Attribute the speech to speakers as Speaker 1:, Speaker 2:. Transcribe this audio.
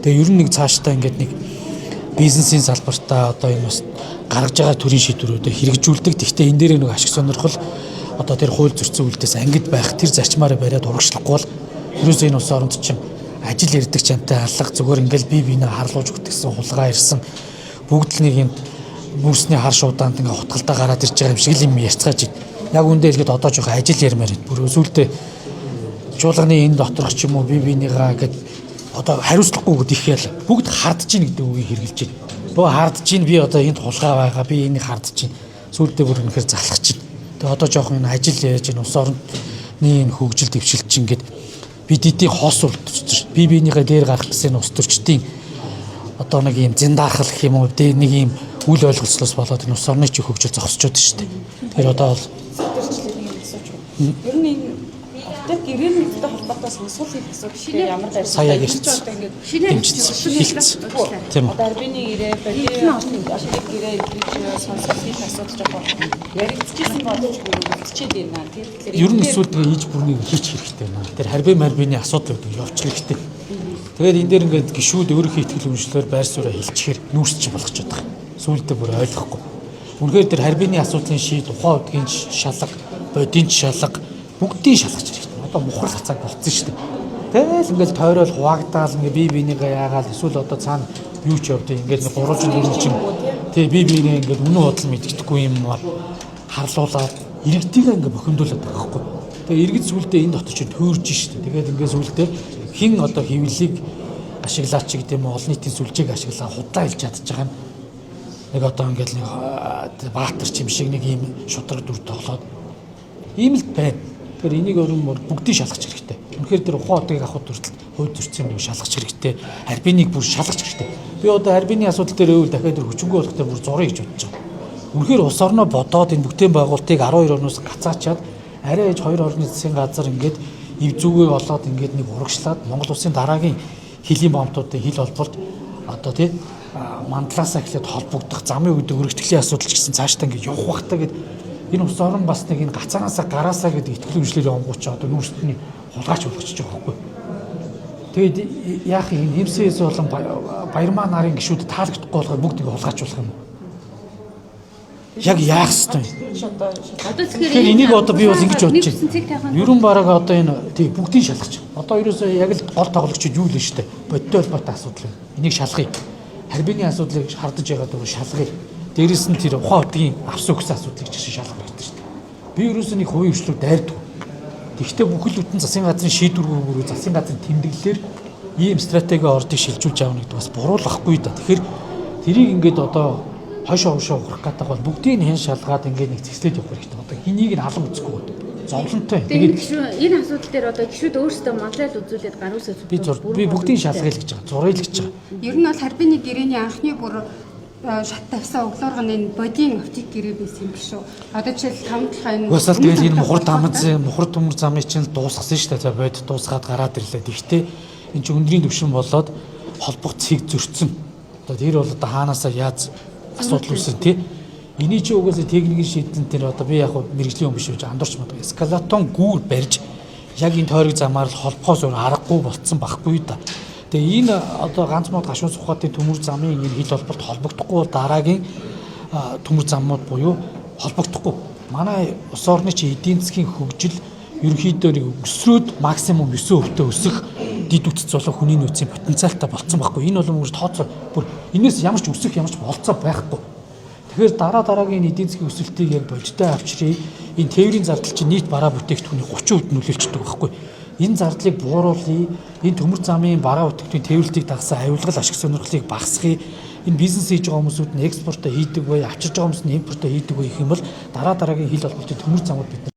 Speaker 1: Тэгээ ер нь нэг цаашдаа ингээд нэг бизнесийн салбартаа одоо энэ бас гаргаж байгаа төрлийн шийдвэрүүдээ хэрэгжүүлдэг. Гэхдээ энэ дээр нэг ашиг сонирхол одоо тэр хууль зөрчил үйлдэлээс ангид байх тэр зарчмаараа бариад урагшлахгүй бол ерөөсөө энэ улс оронд чинь ажил ирдэг чамтай алга зүгээр ингээл бие биенээ харлуулж өгдөгсөн хулгай ирсэн бүгд л нэг юм мөрсний хар шуудаанд ингээ хутгалдаа гараад ирж байгаа юм шиг л юм ярьцгааж байна. Яг үндэ хэлгээд одоо жоох ажил ярмаар байна. Бүр өсвөлдөө чуулганы энэ доторх ч юм уу бие биенийгаа гэд одоо хариуцлагагүй гэд их ял бүгд хардж ийн гэдэг үгийг хэрэгжилж байна. Бөө хардж ийн би одоо энд хулгай байгаа би энийг хардж ийн. Сүүлдээ бүр үнэхээр залхаж ийн. Тэгээ одоо жоох энэ ажил яаж ийн улс орны энэ хөгжил дэвшилт чинь гэд бид эдийн хос үлдчихэж бие биенийгээ дээр гарах гэсэн ус төрчдийн одоо нэг юм зиндаахал гэх юм уу дээр нэг юм үл ойлголцлоос болоод энэ улс орны чих хөгжил зогсчод шүү дээ. Тэгэхээр одоо бол
Speaker 2: ер нь энэ тэр гэрээний нэгтэй холбоотой сонсгол хийх асуудал ямар байр
Speaker 1: сая гэж хэлсэн. Тийм үү.
Speaker 2: Дарбины гэрээ, бодийн ашиг гэрээ гэж сонсгол хийх асуудал жоохон яригдчихсэн болж үлдчихэд байна. Тэгэхээр
Speaker 1: ер нь эсвэл тэгээ ийж бүрнийг хийчих хэрэгтэй байна. Тэр харьбай марбины асуудал үүдээ явуучих хэрэгтэй. Тэгээд энэ дээр ингээд гişүүд өөрийнхөө ихтгэл үнэмшлээр байр сууриа хилчихээр нүүрсч болгочиход байгаа. Сүүлдээ бүр ойлгохгүй. Үнэхээр тэр харьбины асуудлын шийд ухаан удгийн шалга, бодийн шалга бүгдийг шалгаж хэрэгтэй. Одоо мухар хацааг болцсон шүү дээ. Тэгэл ингээл тойрол хуваагдаал ингээ бие биенийгээ яагаад эсвэл одоо цаана юу ч явдیں۔ Ингээд нэг гурван дөрвөн чинь тэгээ бие биенээ ингээд үнэн бодол мэддэхгүй юм харлуулаад иргэдийг ингээ бохимдуулаад байгаа байхгүй. Тэгээ иргэд сүлдээ энэ дотор чинь төөрж шүү дээ. Тэгээд ингээ сүлдээ хин одоо хэвлэлийг ашиглаач гэдэг юм олон нийтийн сүлжээг ашиглаа худлаа хэлж чадчих байгаа юм. Нэг одоо ингээл нэг баатар чим шиг нэг ийм шудраг дүр тоглоод ийм л байна. Тэгэхээр энийг өөрөөр бүгдийг шалгах хэрэгтэй. Үнэхээр тэр ухаан удгийг авах хүртэл хууль зөрчсөн юм шалгах хэрэгтэй. Харьбиныг бүр шалгах хэрэгтэй. Би одоо харьбины асуудал дээр өвөл дахиад хүчингүй болох дээр бүр зуръя гэж бодож байгаа. Үнэхээр улс орноо бодоод энэ бүтээн байгуулалтыг 12 орноос гацаачаад арай ээж 2 орны засгийн газар ингээд ив зүгээ болоод ингээд нэг урагшлаад Монгол улсын дараагийн хилийн бомтуудын хил холболт одоо тийм мандлаасаа эхлээд холбогдох замын үед өргөжтгөлийн асуудал ч гэсэн цаашдаа ингээд явах бахтаа гэд энэ улс орон бас нэг энэ гацаанаасаа гараасаа гэдэг ихтгэл үнэмшлэр онгооч одоо нүүрсний хулгайч болгочих байгаа байхгүй. Тэгээд яах юм хэмсээс болон баярмаа нарын гişүүд таалагдахгүй болохоор бүгд ингэ хулгайч болох юм. Яг яах ёстой юм.
Speaker 2: одоо
Speaker 1: тэгэхээр энийг одоо би бас ингэж бодож байна. Ерөн бараг одоо энэ тийм бүгдийг шалгах. Одоо ерөөсөө яг л гол тоглогчид юу л нь штэ. Бодтой холбоотой асуудал байна. Энийг шалгая. Харьбины асуудлыг хардаж байгаа дөрөв шалгая. Дээрээс нь тэр ухаан удгийн авс өгсөн асуудлыг жишээ шалгах хэрэгтэй шүү дээ. Би ерөөсөө нэг хувийн хвшлүүд дайрдаг. Тэгэхдээ бүхэл бүтэн засгийн газрын шийдвэргүйгээр засгийн газрын тэмдэглэлээр ийм стратеги ордыг шилжүүлж авах гэдэг бас буруу л ахгүй да. Тэгэхээр тэрийг ингээд одоо хойшоо ухрах гэдэг бол бүгдийг нь хэн шалгаад ингээд нэг зэслээд явах хэрэгтэй. Одоо хэнийг нь халам үзэхгүй байна. Зовлонтой.
Speaker 3: Тэгээд энэ асуудал дээр одоо гişүүд өөрсдөө модель үзүүлээд гар үсээ
Speaker 1: би бүгдийг шалгая л гэж байгаа. Зуръя л гэж байгаа.
Speaker 4: Ер нь бол харьбины гэрээний анхны бүр шат тавьсан өглөөргөн энэ бодийн оптик гэрээ байсан юм шүү. Одоо жишээл 5-7 энэ
Speaker 1: уусаал тэгэл энэ мухар төмөр замыг чинь дуусгасан шүү дээ. За бод дуусгаад гараад ирлээ. Тэгвэл энэ чинь өндрийн төвшин болоод холбох цэг зөрчсөн. Одоо тэр бол одоо хаанаасаа яаж асуудал үүсэн тий. Эний чи угаасаа техникийн шийдэн дээр одоо би яг мэрэгжлийн хүн биш үү андуурч мод эскалатон гүүр барьж яг энэ тойрог замаар л холбохоос өөр аргагүй болцсон байхгүй да. Тэгээ энэ одоо ганц мод гашуун сухатын төмөр замын энэ хил холболт холбогдохгүй бол дараагийн төмөр замууд буюу холбогдохгүй. Манай улс орны чи эдийн засгийн хөгжил ерөнхийдөө нэг өсрөөд максимум 9% өсөх дид үтц болох хүний нөөцийн потенциалтай болцсон байхгүй. Энэ бол мөр тооцоо бүр энэс ямар ч өсөх ямар ч болцоо байхгүй. Тэгэхээр дараагийн эдийн засгийн өсөлтийг яг бодиттой авчрыг энэ тээврийн зардал чинь нийт бараа бүтээгдэхүүний 30% нөлөөлчихдөг байхгүй. Энэ зардлыг бууруулъя. Энэ төмөр замын бараа бүтээгдэхүүний тээвэрлэлийг дагсан аюулгал ашиг сонирхлыг багасгая. Энэ бизнес хийж байгаа хүмүүсүүд нь экспортоо хийдэг бай, авчирж байгаа хүмүүс нь импортоо хийдэг бай гэх юм бол дараагийн хил холбоотой төмөр замууд бид